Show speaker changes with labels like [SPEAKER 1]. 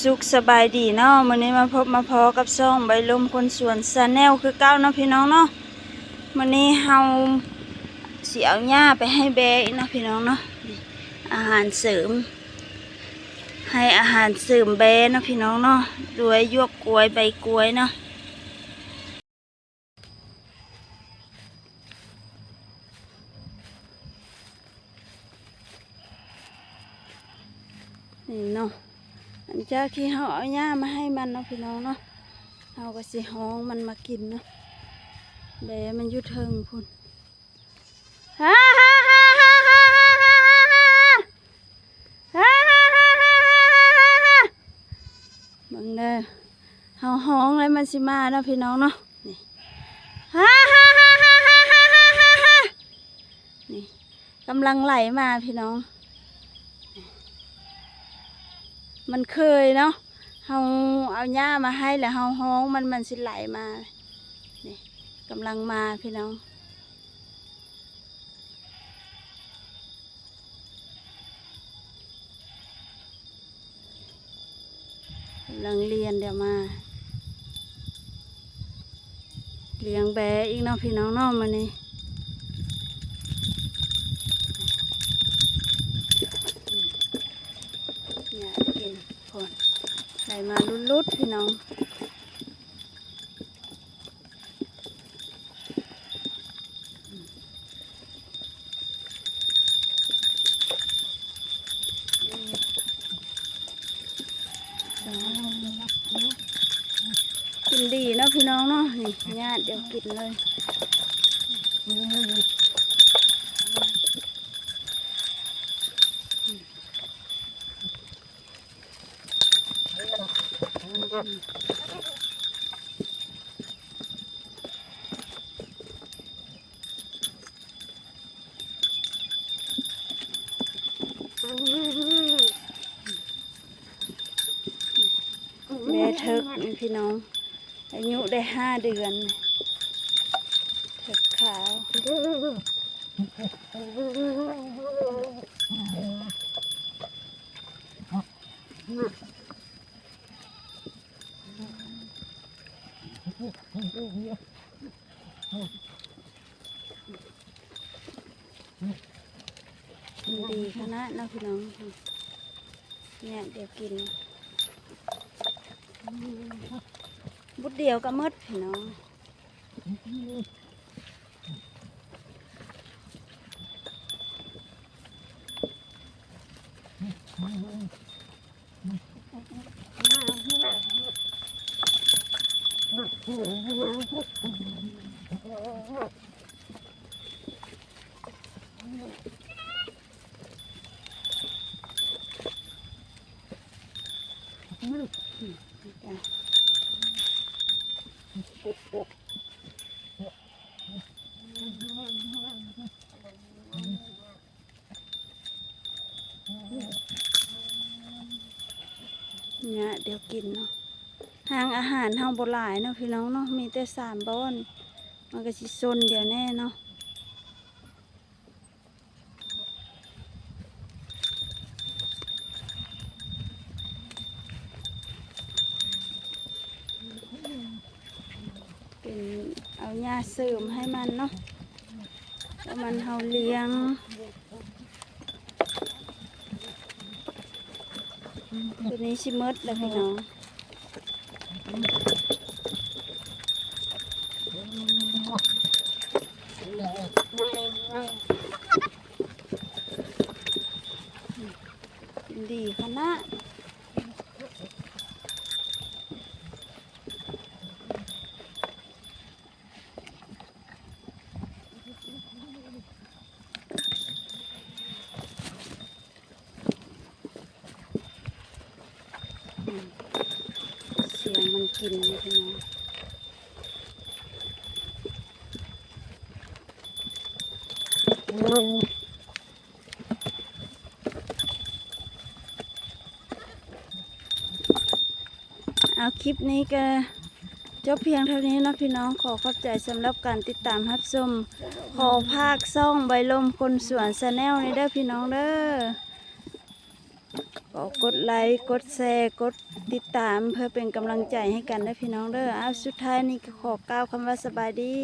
[SPEAKER 1] สุขสบายดีเนาะมื้อนี้มาพบมาพอกับซ่องใบลมคนสวนชาแนลคือเก้าเนาะพี่น้องเนาะมื้อนี้เฮาสิเอาหญ้าไปให้แบะอีกเนาะพี่น้องเนาะอาหารเสริมให้อาหารเสริมแบะเนาะพี่น้องเนาะด้วยหยวกกล้วยใบกล้วยเนาะนี่เนาะหลังจากที่เขาเอาหญ้ามาให้มันเนาะพี่น้องเนาะเขาก็สิห้องมันมากินเนาะแบะมันอยู่เทิงพุ่นฮ่าฮ่าฮ่าฮ่าฮ่าฮ่าฮ่าฮ่าฮ่าบังเด้อเขาห้องเลยมันสิมาเนาะพี่น้องเนาะนี่ฮ่าฮ่าฮ่าฮ่าฮ่าฮ่าฮ่าฮ่านี่กำลังไหลมาพี่น้องมันเคยเนาะเราเอาหญ้ามาให้แล้วเราห้องมันสิไหลมานี่กำลังมาพี่น้องกำลังเรียนเดี๋ยวมาเลี้ยงแบะอีกเนาะพี่น้องเนาะมานี่เนี่ยกินคนไหลมาลุดๆพี่น้องกินดีเนาะพี่น้องเนาะนี่ญาติเดี๋ยวกินเลยแม่เถิกพี่น้องอายุได้5 เดือนเถิกขาวดีขนาดนะพี่น้องเนี่ยเดี๋ยวกินบุดเดียวก็มดพี่น้องเนี่ยเดี๋ยวกินเนาะทางอาหารทางโบราณเนาะพี่น้องเนาะมีแต่3 บ้านมันก็สิซนเดี๋ยวแน่เนาะเป็นเอาหญ้าเสริมให้มันเนาะแล้วมันเฮาเลี้ยงตัวนี้ชิมดเลยพี่น้องดีขนาดเสียงมันกินเลยพี่น้องเอาคลิปนี้ก็จบเพียงเท่านี้นะพี่น้องขอขอบใจสำหรับการติดตามรับชมขอภาคซ่องใบลมคนสวนชาแนลนี้เด้อพี่น้องเด้อ ก็กดไลค์กดแชร์กดติดตามเพื่อเป็นกำลังใจให้กันนะพี่น้องเด้ออ้าวสุดท้ายนี้ก็ขอกล่าวคำว่าสบายดี